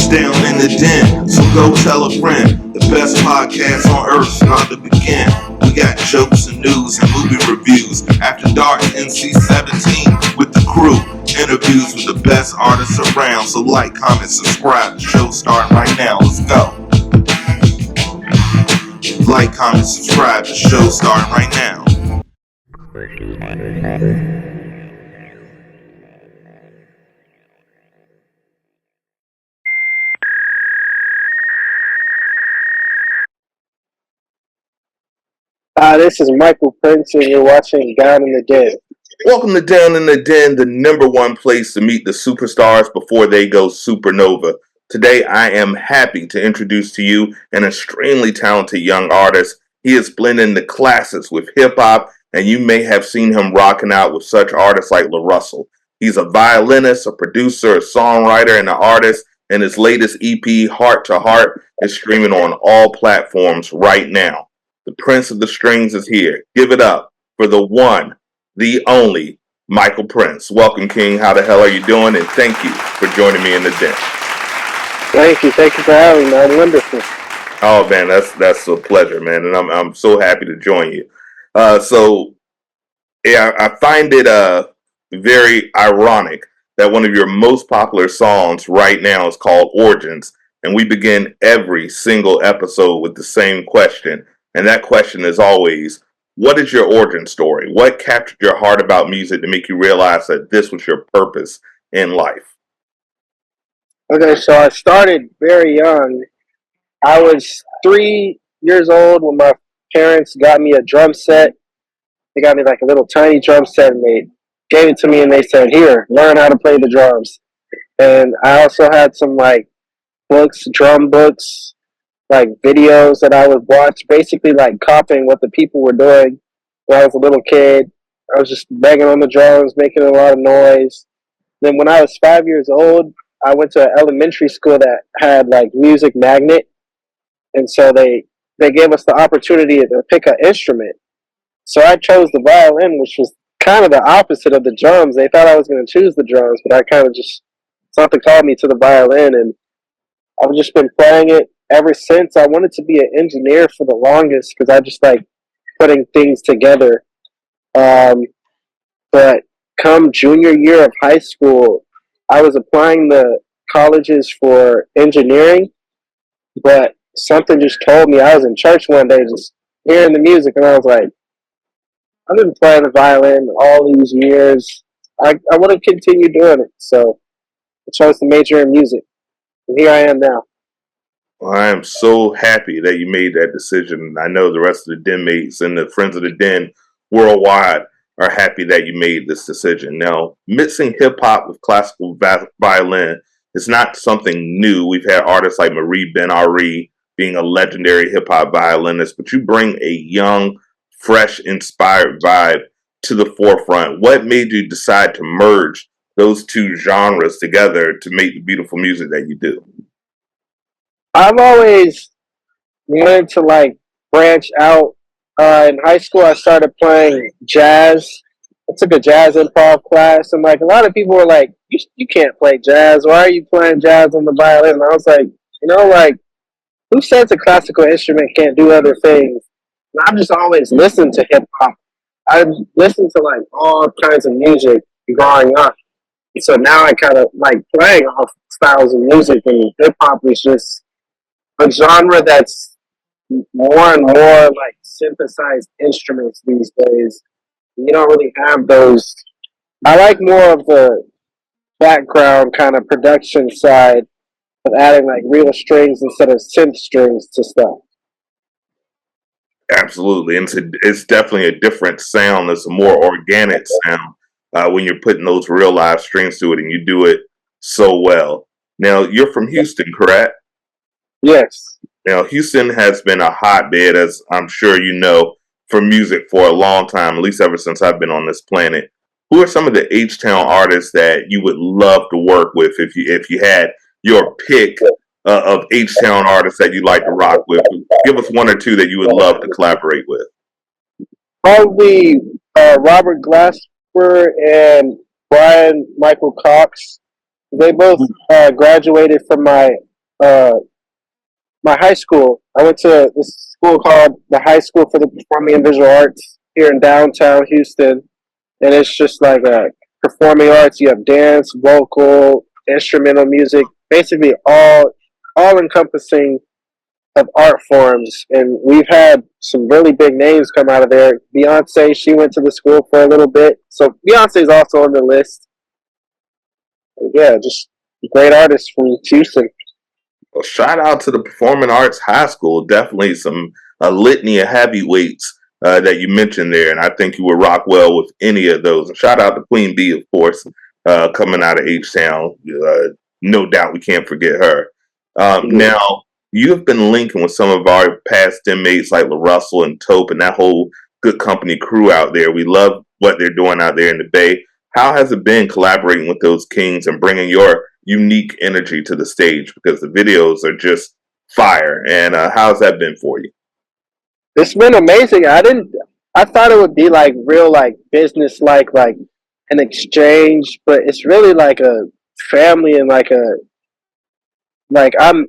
Down in the Den, so go tell a friend. The best podcast on earth's about to begin. We got jokes and news and movie reviews. After Dark NC-17 with the crew. Interviews with the best artists around. So like, comment, subscribe. The show's starting right now. Let's go. Like, comment, subscribe. The show's starting right now. This is Michael Prince, and you're watching Down in the Den. Welcome to Down in the Den, the number one place to meet the superstars before they go supernova. Today, I am happy to introduce to you an extremely talented young artist. He is blending the classics with hip-hop, and you may have seen him rocking out with such artists like La Russell. He's a violinist, a producer, a songwriter, and an artist, and his latest EP, Heart to Heart, is streaming on all platforms right now. The Prince of the Strings is here. Give it up for the one, the only, Michael Prince. Welcome, King. How the hell are you doing? And thank you for joining me in the den. Thank you for having me. I'm wonderful. Oh man, that's a pleasure, man, and I'm so happy to join you. I find it very ironic that one of your most popular songs right now is called Origins, and we begin every single episode with the same question, and that question is always, what is your origin story? What captured your heart about music to make you realize that this was your purpose in life? Okay, so I started very young. I was 3 years old when my parents got me a drum set. They got me like a little tiny drum set, and they gave it to me, and they said, "Here, learn how to play the drums." And I also had some like books, drum books, like videos that I would watch, basically like copying what the people were doing when I was a little kid. I was just banging on the drums, making a lot of noise. Then when I was 5 years old, I went to an elementary school that had like music magnet, and so they gave us the opportunity to pick an instrument. So I chose the violin, which was kind of the opposite of the drums. They thought I was going to choose the drums, but I kind of just something called me to the violin, and I've just been playing it ever since. I wanted to be an engineer for the longest because I just like putting things together. But come junior year of high school, I was applying to colleges for engineering, but something just told me. I was in church one day just hearing the music, and I was like, I've been playing the violin all these years. I want to continue doing it. So I chose to major in music. And here I am now. Well, I am so happy that you made that decision. I know the rest of the den mates and the friends of the den worldwide are happy that you made this decision. Now, mixing hip hop with classical violin is not something new. We've had artists like Marie Ben-Ari being a legendary hip hop violinist, but you bring a young, fresh, inspired vibe to the forefront. What made you decide to merge those two genres together to make the beautiful music that you do? I've always wanted to like branch out. In high school, I started playing jazz. I took a jazz improv class, and like a lot of people were like, "You can't play jazz. Why are you playing jazz on the violin?" And I was like, like who says a classical instrument can't do other things? And I've just always listened to hip hop. I listened to like all kinds of music growing up. So now I kind of like playing all styles of music, and hip hop is just a genre that's more and more like synthesized instruments these days. You don't really have those. I like more of the background kind of production side of adding like real strings instead of synth strings to stuff. Absolutely, and it's definitely a different sound. It's a more organic sound when you're putting those real live strings to it, and you do it so well. Now, you're from Houston, correct? Yes. Now, Houston has been a hotbed, as I'm sure you know, for music for a long time, at least ever since I've been on this planet. Who are some of the H-Town artists that you would love to work with if you had your pick of H-Town artists that you like to rock with? Give us one or two that you would love to collaborate with. Probably Robert Glasper and Brian Michael Cox. They both graduated from my uh, my high school. I went to this school called the High School for the Performing and Visual Arts here in downtown Houston, and it's just like performing arts. You have dance, vocal, instrumental music, basically all encompassing of art forms. And we've had some really big names come out of there. Beyonce, she went to the school for a little bit, so Beyonce's also on the list. Yeah, just great artists from Houston. Well, shout out to the Performing Arts High School. Definitely some a litany of heavyweights that you mentioned there, and I think you would rock well with any of those. And shout out to Queen Bee, of course, coming out of H Town. No doubt we can't forget her. Yeah. Now, you have been linking with some of our past inmates like LaRussell and Tope and that whole good company crew out there. We love what they're doing out there in the Bay. How has it been collaborating with those kings and bringing your unique energy to the stage? Because the videos are just fire. And how's that been for you? It's been amazing. I thought it would be like real, like business, like an exchange, but it's really like a family and like I'm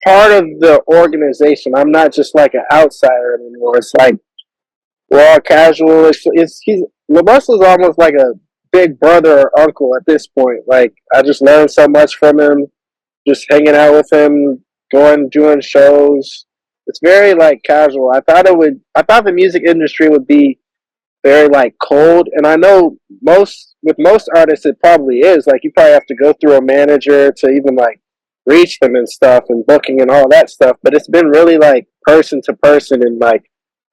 part of the organization. I'm not just like an outsider anymore. It's like we're all casual. It's he's LaRussell's almost like a big brother or uncle at this point. Like I just learned so much from him, just hanging out with him, going doing shows. It's very like casual. I thought the music industry would be very like cold, and I know most artists it probably is. Like you probably have to go through a manager to even like reach them and stuff and booking and all that stuff. But it's been really like person to person, and like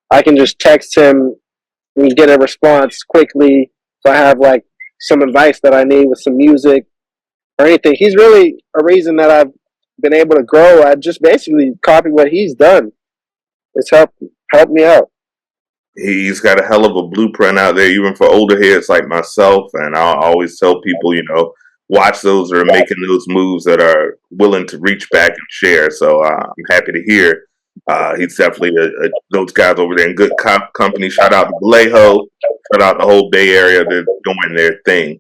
I can just text him and get a response quickly. If I have like some advice that I need with some music or anything. He's really a reason that I've been able to grow. I just basically copy what he's done. It's helped me out. He's got a hell of a blueprint out there, even for older heads like myself. And I always tell people, watch those that are making those moves that are willing to reach back and share. So I'm happy to hear. He's definitely those guys over there in good company. Shout out to Vallejo. Shout out the whole Bay Area. They're doing their thing.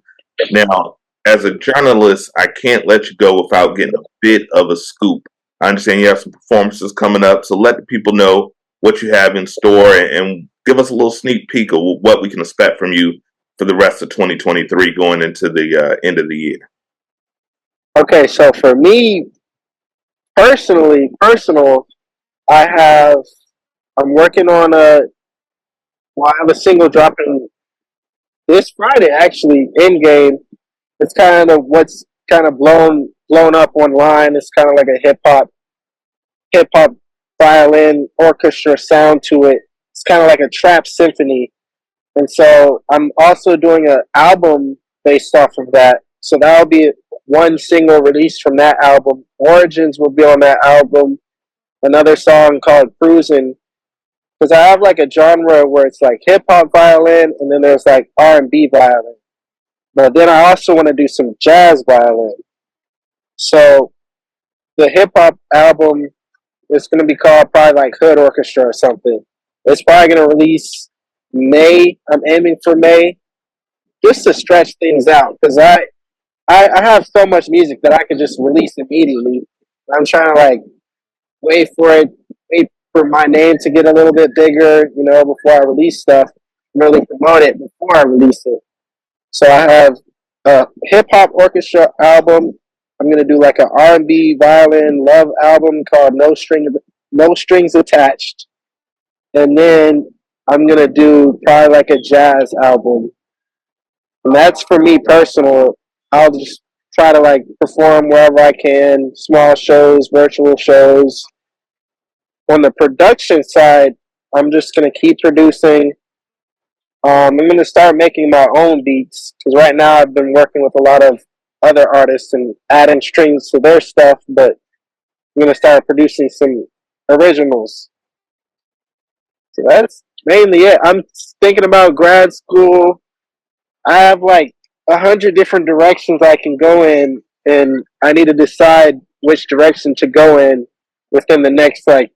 Now, as a journalist, I can't let you go without getting a bit of a scoop. I understand you have some performances coming up, so let the people know what you have in store and give us a little sneak peek of what we can expect from you for the rest of 2023 going into the end of the year. Okay, so for me personal, I have I'm working on I have a single dropping this Friday actually in game. It's kind of what's kind of blown up online. It's kind of like a hip hop violin orchestra sound to it. It's kind of like a trap symphony. And so I'm also doing an album based off of that. So that'll be one single released from that album. Origins will be on that album. Another song called Cruising. Because I have like a genre where it's like hip hop violin and then there's like R&B violin. But then I also want to do some jazz violin. So the hip hop album is going to be called probably like Hood Orchestra or something. It's probably going to release May. I'm aiming for May just to stretch things out because I have so much music that I could just release immediately. I'm trying to like wait for my name to get a little bit bigger, before I release stuff, really promote it before I release it. So I have a hip hop orchestra album. I'm gonna do like an R&B violin love album called No Strings Attached, and then I'm gonna do probably like a jazz album, and that's for me personal. I'll just try to like perform wherever I can, small shows, virtual shows. On the production side, I'm just gonna keep producing. I'm gonna start making my own beats because right now I've been working with a lot of other artists and adding strings to their stuff, but I'm gonna start producing some originals. So that's mainly it. I'm thinking about grad school. I have like 100 different directions I can go in, and I need to decide which direction to go in within the next like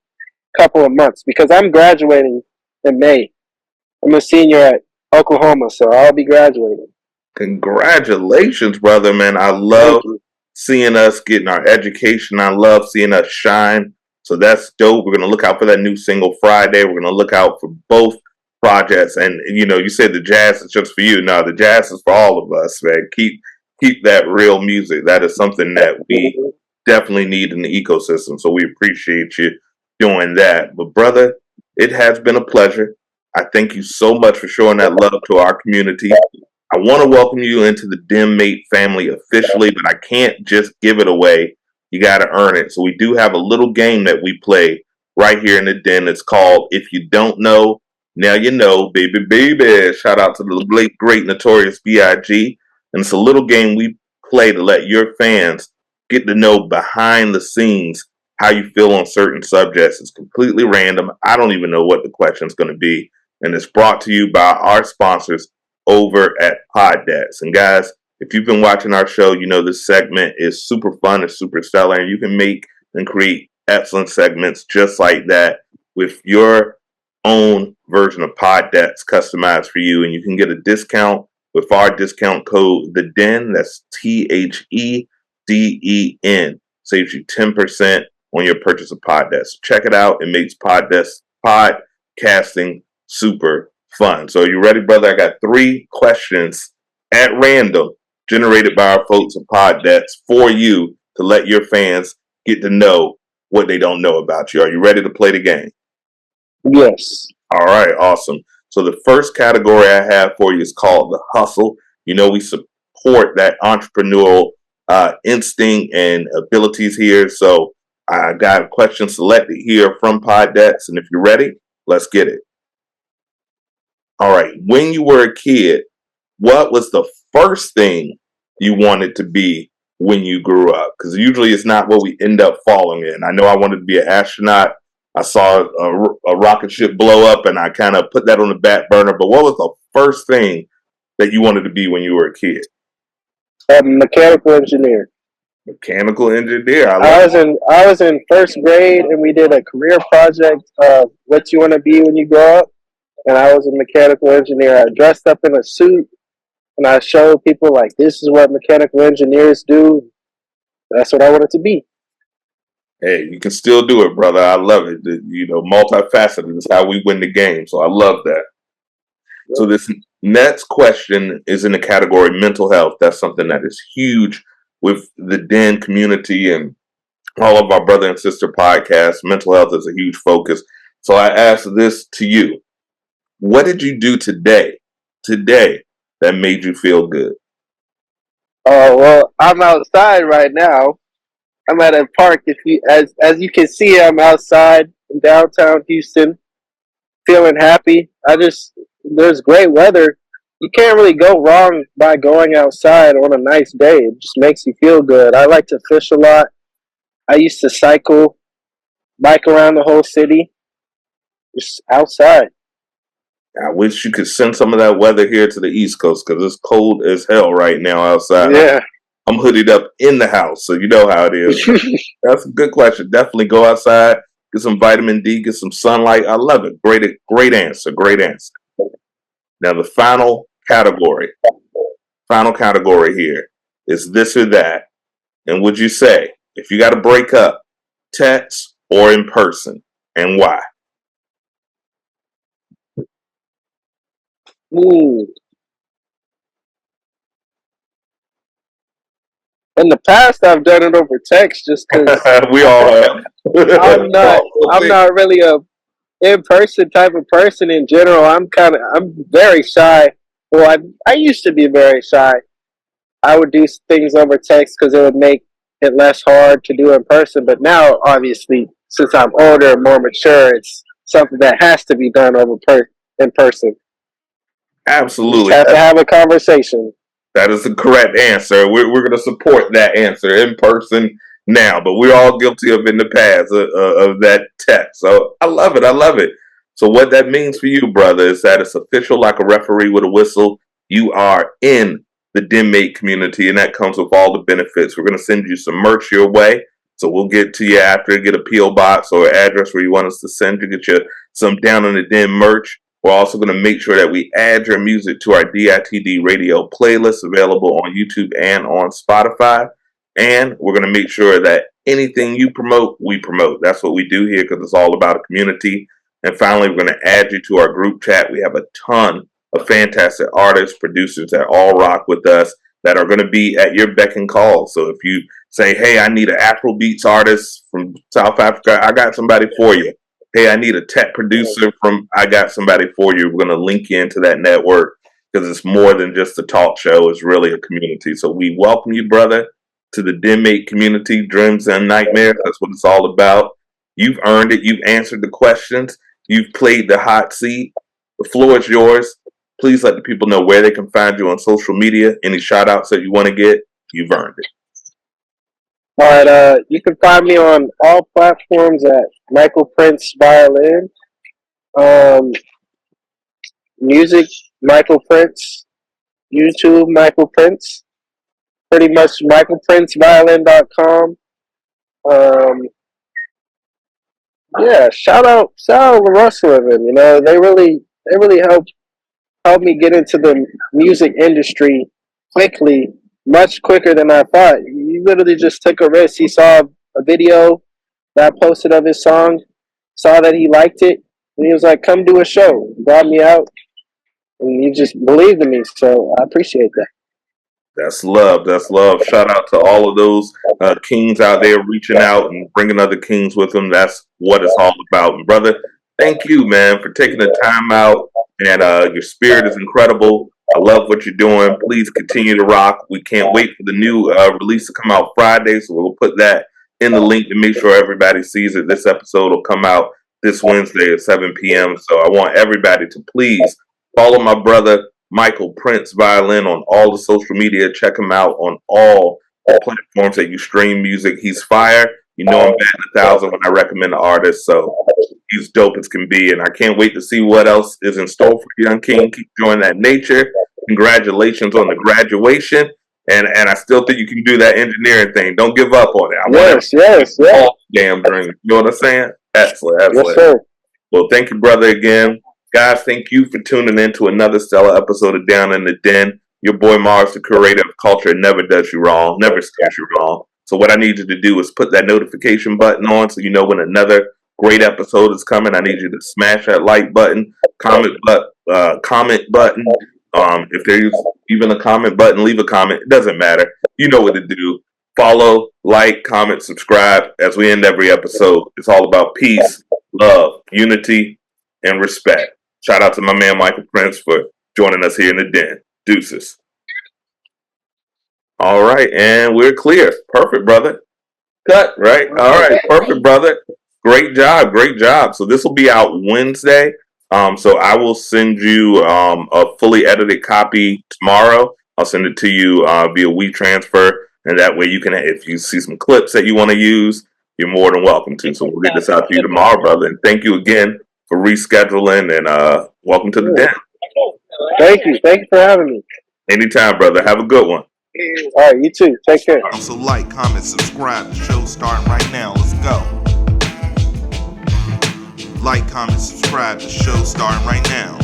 couple of months because I'm graduating in May. I'm a senior at Oklahoma, so I'll be graduating. Congratulations, brother, man. I Thank love you. seeing us getting our education. I love seeing us shine. So that's dope. We're going to look out for that new single Friday. We're going to look out for both projects. And, you said the jazz is just for you. No, the jazz is for all of us, man. Keep that real music. That is something that we definitely need in the ecosystem. So we appreciate you doing that. But brother, it has been a pleasure. I thank you so much for showing that love to our community. I want to welcome you into the D.E.N Mate family officially, but I can't just give it away. You got to earn it. So we do have a little game that we play right here in the Den. It's called If You Don't Know, Now You Know, baby, baby. Shout out to the late, great, notorious B.I.G. And it's a little game we play to let your fans get to know behind the scenes how you feel on certain subjects. It's completely random. I don't even know what the question's going to be. And it's brought to you by our sponsors over at Poddats. And guys, if you've been watching our show, you know this segment is super fun and super stellar. And you can make and create excellent segments just like that with your own version of Poddats customized for you. And you can get a discount with our discount code, the Den. That's THEDEN. Saves you 10% on your purchase of Poddats. Check it out. It makes podcasting super fun. So are you ready, brother? I got 3 questions at random generated by our folks at Poddats for you to let your fans get to know what they don't know about you. Are you ready to play the game? Yes. All right, awesome. So the first category I have for you is called the hustle. We support that entrepreneurial instinct and abilities here. So I got a question selected here from Poddats, and if you're ready, let's get it. All right. When you were a kid, what was the first thing you wanted to be when you grew up? Because usually it's not what we end up falling in. I know I wanted to be an astronaut. I saw a rocket ship blow up and I kind of put that on the back burner. But what was the first thing that you wanted to be when you were a kid? A mechanical engineer. Mechanical engineer. I was in first grade and we did a career project of what you want to be when you grow up. And I was a mechanical engineer. I dressed up in a suit and I showed people like this is what mechanical engineers do. That's what I wanted to be. Hey, you can still do it, brother. I love it. Multifaceted is how we win the game. So I love that. Yep. So this next question is in the category mental health. That's something that is huge with the D.E.N community and all of our brother and sister podcasts. Mental health is a huge focus. So I ask this to you. What did you do today that made you feel good? Oh, well, I'm outside right now. I'm at a park. As you can see, I'm outside in downtown Houston, feeling happy. There's great weather. You can't really go wrong by going outside on a nice day. It just makes you feel good. I like to fish a lot. I used to bike around the whole city, just outside. I wish you could send some of that weather here to the East Coast because it's cold as hell right now outside. Yeah. I'm hooded up in the house, so you know how it is. That's a good question. Definitely go outside, get some vitamin D, get some sunlight. I love it. Great answer. Great answer. Now the final category here is this or that. And would you say, if you got to break up, text or in person, and why? Ooh. In the past, I've done it over text just because we all have. I'm not really a in-person type of person in general. I'm very shy. Well, I used to be very shy. I would do things over text because it would make it less hard to do in person. But now, obviously, since I'm older and more mature, it's something that has to be done in person. Absolutely. You have to have a conversation. That is the correct answer. We're going to support that answer in person now, but we're all guilty of in the past of that text. So I love it. I love it. So what that means for you, brother, is that it's official like a referee with a whistle. You are in the D.E.N Mate community, and that comes with all the benefits. We're going to send you some merch your way. So we'll get to you after, get a P.O. box or address where you want us to send you, get you some Down in the Den merch. We're also going to make sure that we add your music to our DITD radio playlist available on YouTube and on Spotify. And we're going to make sure that anything you promote, we promote. That's what we do here because it's all about a community. And finally, we're going to add you to our group chat. We have a ton of fantastic artists, producers that all rock with us that are going to be at your beck and call. So if you say, hey, I need an Afrobeats artist from South Africa, I got somebody for you. Hey, I need a tech producer I got somebody for you. We're going to link you into that network because it's more than just a talk show. It's really a community. So we welcome you, brother, to the Den community, Dreams and Nightmares. That's what it's all about. You've earned it. You've answered the questions. You've played the hot seat. The floor is yours. Please let the people know where they can find you on social media. Any shout outs that you want to get, you've earned it. All right, you can find me on all platforms at Michael Prince Violin. Music, Michael Prince. YouTube, Michael Prince. Pretty much michaelprinceviolin.com. Yeah, shout out Russ Living. You know, they really helped me get into the music industry quickly, much quicker than I thought. He literally just took a risk. He saw a video that I posted of his song, saw that he liked it, and he was like, come do a show. Brought me out, and he just believed in me, so I appreciate that. That's love. That's love. Shout out to all of those kings out there reaching out and bringing other kings with them. That's what it's all about. And brother, thank you, man, for taking the time out. And your spirit is incredible. I love what you're doing. Please continue to rock. We can't wait for the new release to come out Friday. So we'll put that in the link to make sure everybody sees it. This episode will come out this Wednesday at 7 p.m. So I want everybody to please follow my brother, Michael Prince Violin, on all the social media. Check him out on all the platforms that you stream music. He's fire. You know I'm batting 1,000 when I recommend the artist. So he's dope as can be. And I can't wait to see what else is in store for Young King. Keep enjoying that nature. Congratulations on the graduation. And I still think you can do that engineering thing. Don't give up on it. Yes. All damn dreams. You know what I'm saying? Excellent. Yes, sir. Well, thank you, brother, again. Guys, thank you for tuning in to another stellar episode of Down in the Den. Your boy Marz, the curator of culture, never does you wrong, never steers you wrong. So what I need you to do is put that notification button on so you know when another great episode is coming. I need you to smash that like button, comment button. If there's even a comment button, leave a comment. It doesn't matter. You know what to do. Follow, like, comment, subscribe. As we end every episode, it's all about peace, love, unity, and respect. Shout out to my man Michael Prince for joining us here in the Den. Deuces. All right, and we're clear. Perfect, brother. Cut, right? All right, perfect, brother. Great job. So this will be out Wednesday. So I will send you a fully edited copy tomorrow. I'll send it to you via WeTransfer, and that way you can, if you see some clips that you want to use, you're more than welcome to. So we'll get this out to you tomorrow, brother. And thank you again for rescheduling, and welcome to the Den. Thank you for having me. Anytime, brother. Have a good one. All right, you too. Take care. So like, comment, subscribe. The show's starting right now. Let's go. Like, comment, subscribe. The show's starting right now.